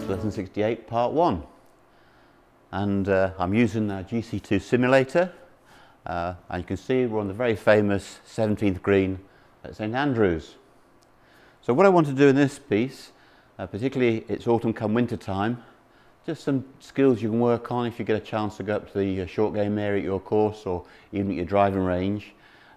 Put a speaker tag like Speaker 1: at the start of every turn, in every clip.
Speaker 1: Lesson 68, Part 1. And I'm using the GC2 simulator. And you can see we're on the very famous 17th green at St Andrews. So what I want to do in this piece, particularly it's autumn come winter time, just some skills you can work on if you get a chance to go up to the short game area at your course or even at your driving range.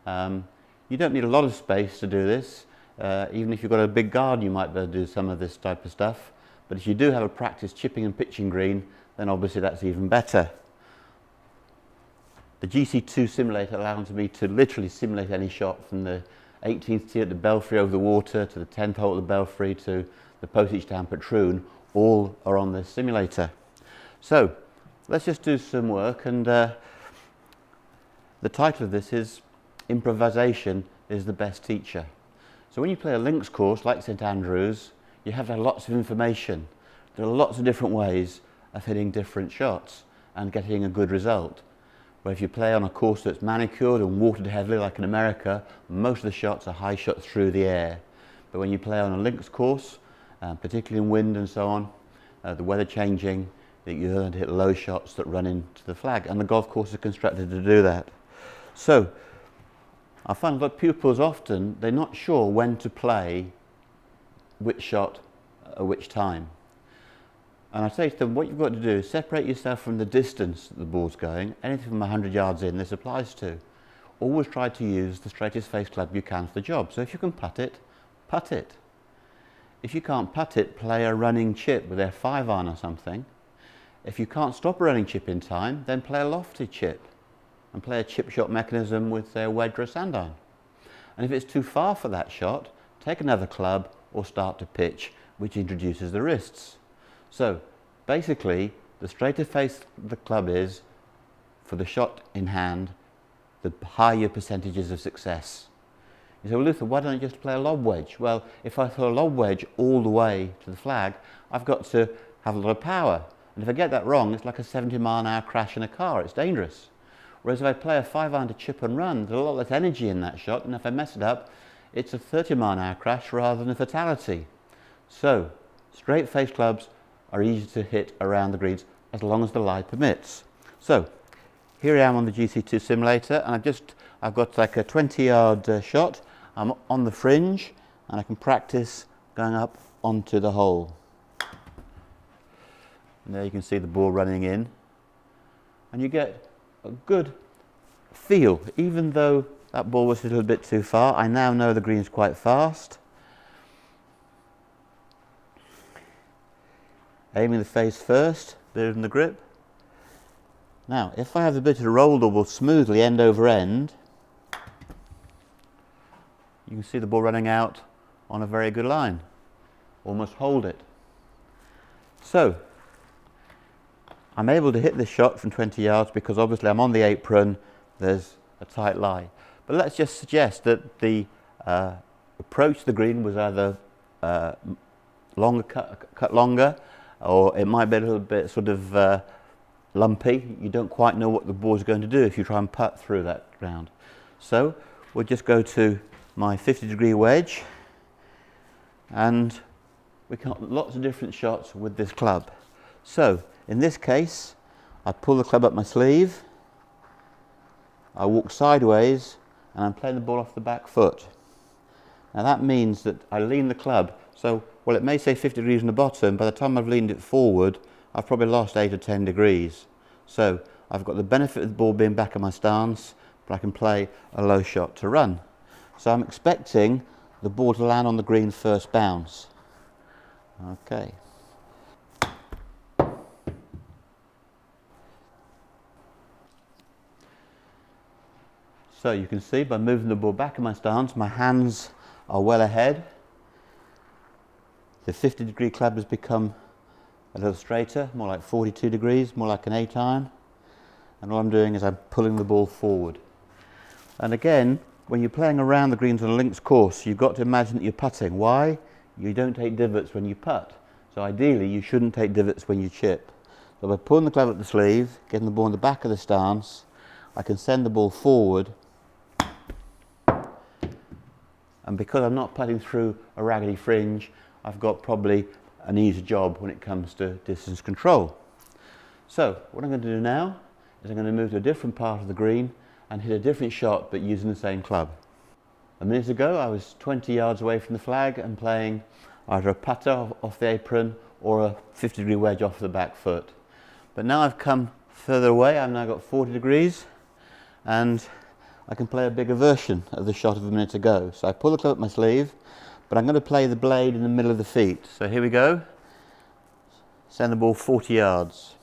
Speaker 1: You don't need a lot of space to do this. Even if you've got a big garden, you might be able to do some of this type of stuff. But if you do have a practice chipping and pitching green, then obviously that's even better. The GC2 simulator allows me to literally simulate any shot from the 18th tee at the Belfry over the water to the 10th hole at the Belfry to the postage stamp at Troon. All are on this simulator. So let's just do some work, and the title of this is Improvisation is the Best Teacher. So when you play a links course like St Andrews, you have to have lots of information. There are lots of different ways of hitting different shots and getting a good result. Where if you play on a course that's manicured and watered heavily like in America, most of the shots are high shots through the air. But when you play on a links course, particularly in wind and so on, the weather changing, you learn to hit low shots that run into the flag, and the golf course is constructed to do that. So I find that pupils often, they're not sure when to play which shot at which time. And I say to them, what you've got to do is separate yourself from the distance that the ball's going. Anything from 100 yards in, this applies to. Always try to use the straightest face club you can for the job. So if you can putt it, putt it. If you can't putt it, play a running chip with their 5-iron or something. If you can't stop a running chip in time, then play a lofted chip and play a chip shot mechanism with their wedge or a sand iron. And if it's too far for that shot, take another club or start to pitch, which introduces the wrists. So basically, the straighter face the club is for the shot in hand, the higher your percentages of success. You say, well, Luther, why don't I just play a lob wedge? Well, if I throw a lob wedge all the way to the flag, I've got to have a lot of power. And if I get that wrong, it's like a 70-mile-an-hour crash in a car. It's dangerous. Whereas if I play a 5-iron to chip and run, there's a lot less energy in that shot, and if I mess it up, it's a 30-mile-an-hour crash rather than a fatality. So, straight face clubs are easy to hit around the greens as long as the lie permits. So, here I am on the GC2 simulator, and I've got like a 20-yard shot. I'm on the fringe, and I can practice going up onto the hole. And there you can see the ball running in, and you get a good feel. Even though that ball was a little bit too far, I now know the green's quite fast. Aiming the face first, building the grip. Now, if I have the bit of roll the ball smoothly end over end, you can see the ball running out on a very good line. Almost hold it. So, I'm able to hit this shot from 20 yards because obviously I'm on the apron, there's a tight lie. But let's just suggest that the approach to the green was either longer, cut longer, or it might be a little bit sort of lumpy. You don't quite know what the ball's going to do if you try and putt through that ground. So we'll just go to my 50-degree wedge, and we can have lots of different shots with this club. So in this case, I pull the club up my sleeve, I walk sideways, and I'm playing the ball off the back foot. Now that means that I lean the club, so well, it may say 50 degrees on the bottom. By the time I've leaned it forward, I've probably lost 8 or 10 degrees. So I've got the benefit of the ball being back in my stance, but I can play a low shot to run. So I'm expecting the ball to land on the green first bounce. Okay. So you can see by moving the ball back in my stance, my hands are well ahead. The 50-degree club has become a little straighter, more like 42 degrees, more like an 8-iron. And all I'm doing is I'm pulling the ball forward. And again, when you're playing around the greens on a links course, you've got to imagine that you're putting. Why? You don't take divots when you putt. So ideally, you shouldn't take divots when you chip. So by pulling the club up the sleeve, getting the ball in the back of the stance, I can send the ball forward. And because I'm not putting through a raggedy fringe, I've got probably an easy job when it comes to distance control. So what I'm going to do now is I'm going to move to a different part of the green and hit a different shot but using the same club. A minute ago I was 20 yards away from the flag and playing either a putter off the apron or a 50-degree wedge off the back foot. But now I've come further away, I've now got 40 degrees and I can play a bigger version of the shot of a minute ago. So I pull the club up my sleeve, but I'm going to play the blade in the middle of the feet. So here we go. Send the ball 40 yards.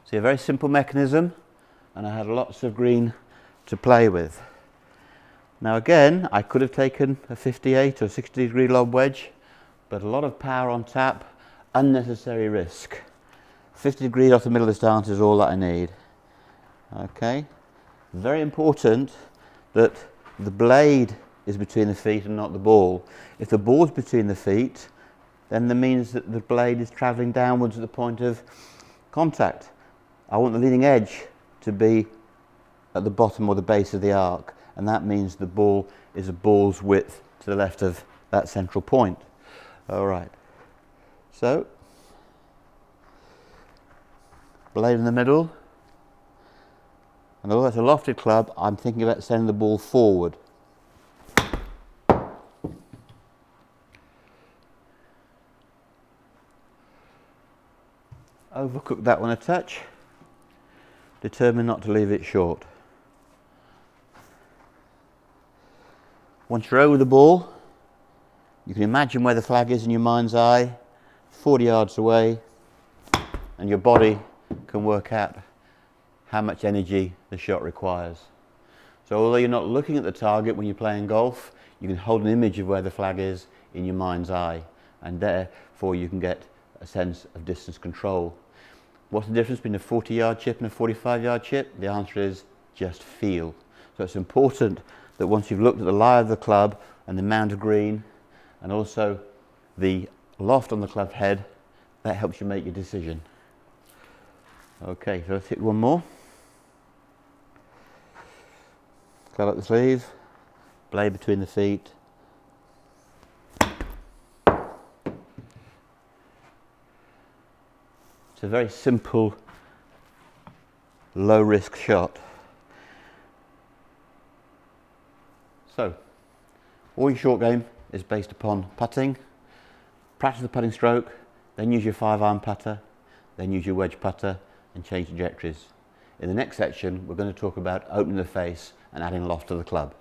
Speaker 1: See, a very simple mechanism, and I had lots of green to play with. Now again, I could have taken a 58 or 60-degree lob wedge, but a lot of power on tap, unnecessary risk. 50 degrees off the middle of the stance is all that I need. Okay, very important that the blade is between the feet and not the ball. If the ball is between the feet, then that means that the blade is travelling downwards at the point of contact. I want the leading edge to be at the bottom or the base of the arc, and that means the ball is a ball's width to the left of that central point. All right, so blade in the middle, and although it's a lofted club, I'm thinking about sending the ball forward. Overcook that one a touch, determined not to leave it short. Once you're over the ball, you can imagine where the flag is in your mind's eye, 40 yards away, and your body can work out how much energy the shot requires. So although you're not looking at the target when you're playing golf, you can hold an image of where the flag is in your mind's eye, and therefore you can get a sense of distance control. What's the difference between a 40-yard chip and a 45-yard chip? The answer is just feel. So it's important that once you've looked at the lie of the club and the amount of green and also the loft on the club head, that helps you make your decision. Okay, so let's hit one more. Club up the sleeve, blade between the feet. It's a very simple, low-risk shot. So, all your short game is based upon putting. Practice the putting stroke, then use your 5-iron putter, then use your wedge putter and change trajectories. In the next section, we're going to talk about opening the face and adding loft to the club.